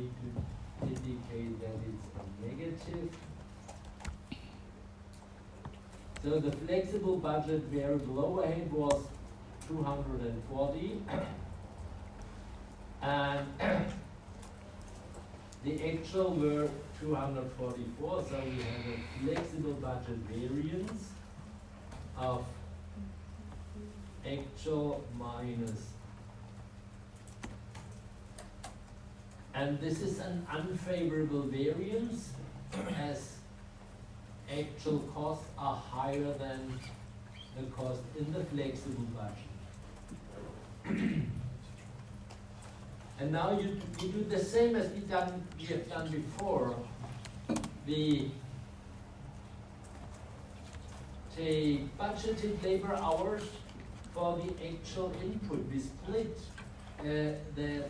need to indicate that it's a negative. So the flexible budget variable overhead was 240. And the actual were 244, so we have a flexible budget variance of actual minus. And this is an unfavorable variance as actual costs are higher than the cost in the flexible budget. And now you do the same as we have done before. We take budgeted labor hours for the actual input. We split the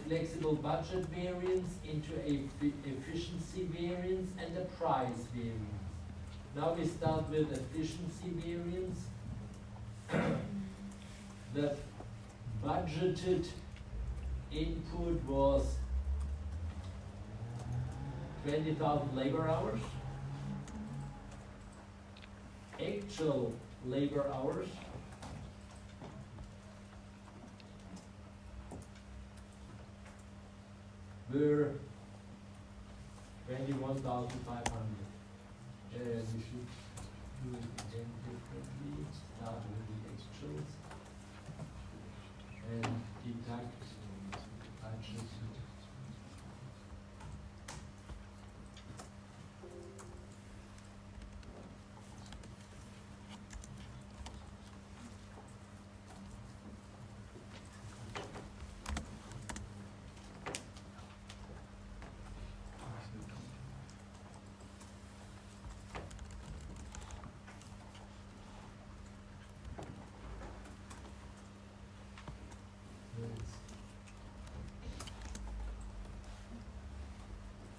flexible budget variance into a efficiency variance and a price variance. Now we start with efficiency variance. The budgeted input was 20,000 labor hours. Actual labor hours were 21,500. We should do it again differently. Start with the actuals and deduct budget.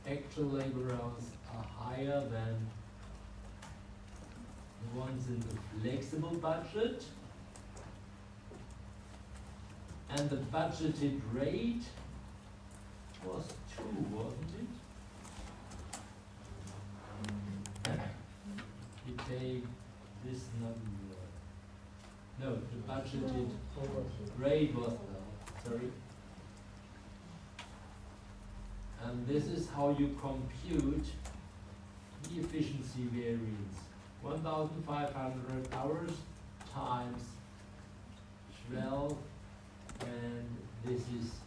Actual labor hours are higher than the ones in the flexible budget. And the budgeted rate was 2, wasn't it? We take this number. No, the budgeted rate was, sorry. And this is how you compute the efficiency variance. 1,500 hours times 12, and this is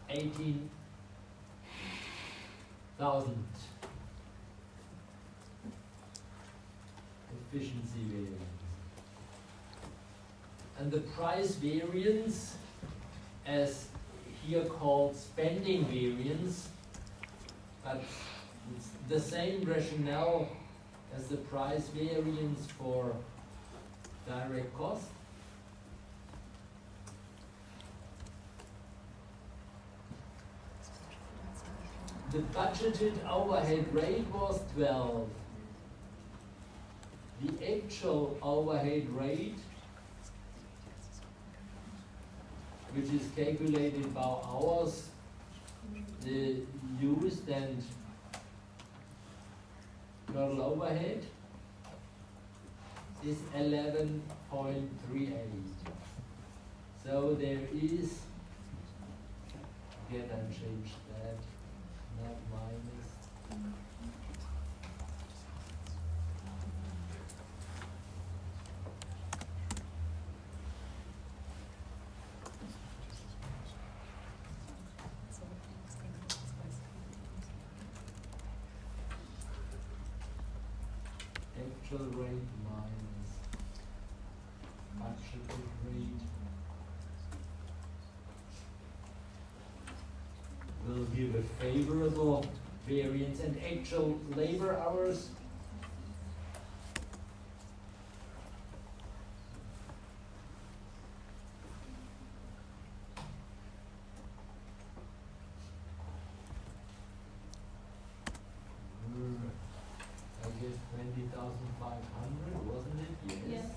18,000 efficiency variance. And the price variance, as here called spending variance, but it's the same rationale as the price variance for direct cost. The budgeted overhead rate was 12. The actual overhead rate, which is calculated by hours used and total overhead, is 11.38. So there is, again I changed that, not minus. Actual rate minus budgeted rate will give a favorable variance, and actual labor hours were, I guess, 20,500, wasn't it? Yes.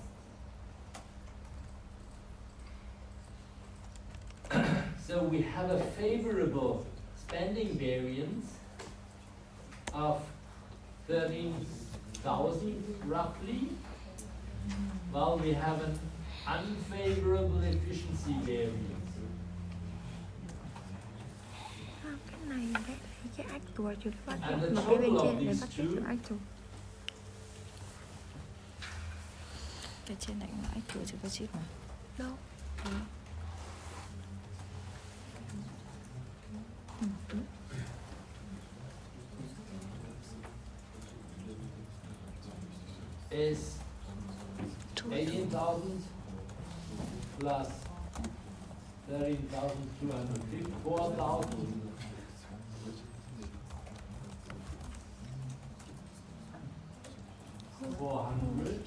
Yes. So So we have a favorable spending variance of 13,000 roughly, while we have an unfavorable efficiency variance. Cái này cái actual chưa cái budget, And the mà cái bên total of trên là these budget two chưa actual. Cái trên này là actual chứ budget mà. Đâu? is 18,000 plus 13,250, 4,000. $400.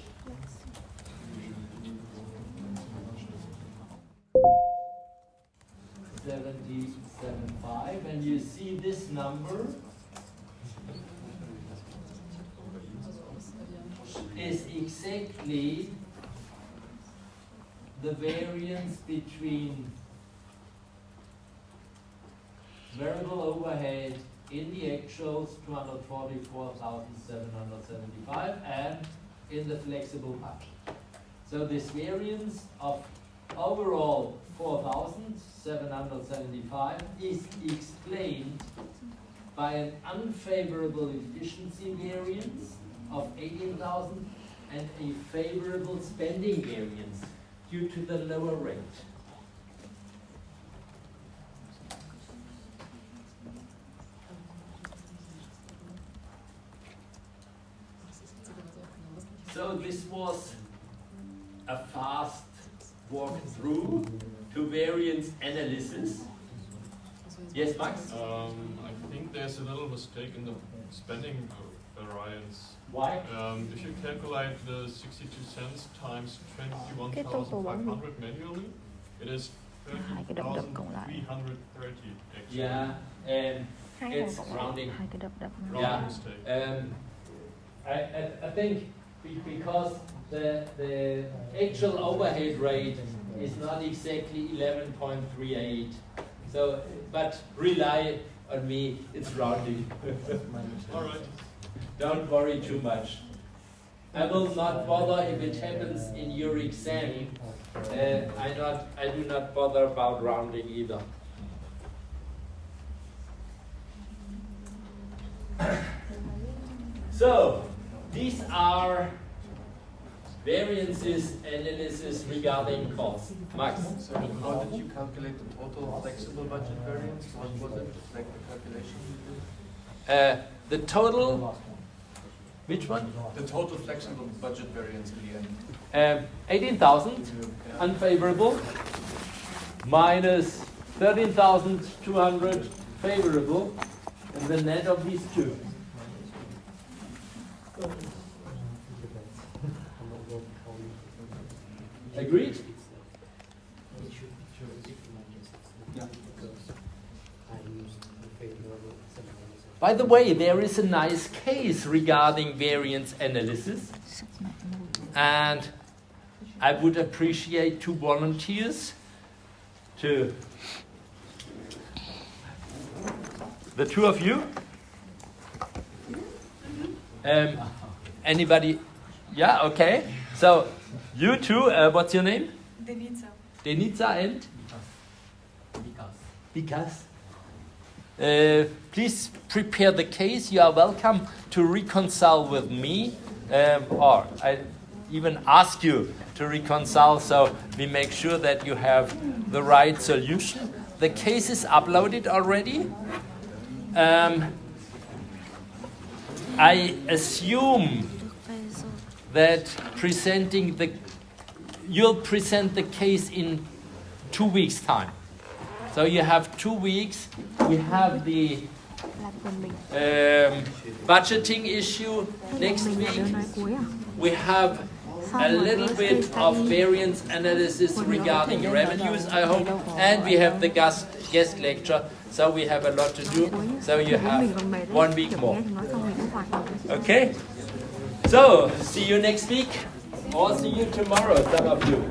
$77.5, and you see this number is exactly the variance between variable overhead in the actuals 244,775 and in the flexible budget. So this variance of overall 4,775 is explained by an unfavorable efficiency variance of 18,000 and a favorable spending variance due to the lower rate. So this was a fast walk through to variance analysis. Yes, Max? I think there's a little mistake in the spending variance. Why? If you calculate the 62 cents times 21,500 manually, it is Hai cái đập cộng lại. 30,330 actually. Yeah, Hai it's cộng lại. rounding. Hai cái đập đập. Rounding Yeah. mistake. I think because the actual overhead rate is not exactly 11.38, so but rely on me, it's rounding. All right. Don't worry too much. I will not bother if it happens in your exam. I do not bother about rounding either. So, these are variances analysis regarding costs. Max? So how did you calculate the total flexible budget variance? What was it, like the calculation you did? The total, which one? The total flexible budget variance in the end. 18,000 unfavorable minus 13,200 favorable, and the net of these two. Agreed? By the way, there is a nice case regarding variance analysis, and I would appreciate 2 volunteers to the 2 of you. Anybody? Yeah, okay. So you 2, what's your name? Denitza. Denitza and? Vikas. Please prepare the case. You are welcome to reconcile with me, or I even ask you to reconcile so we make sure that you have the right solution. The case is uploaded already. I assume that you'll present the case in 2 weeks' time. So you have 2 weeks. We have the budgeting issue next week. We have a little bit of variance analysis regarding revenues, I hope, and we have the guest lecture. So we have a lot to do. So you have 1 week more. Okay? So, see you next week, or see you tomorrow, some of you.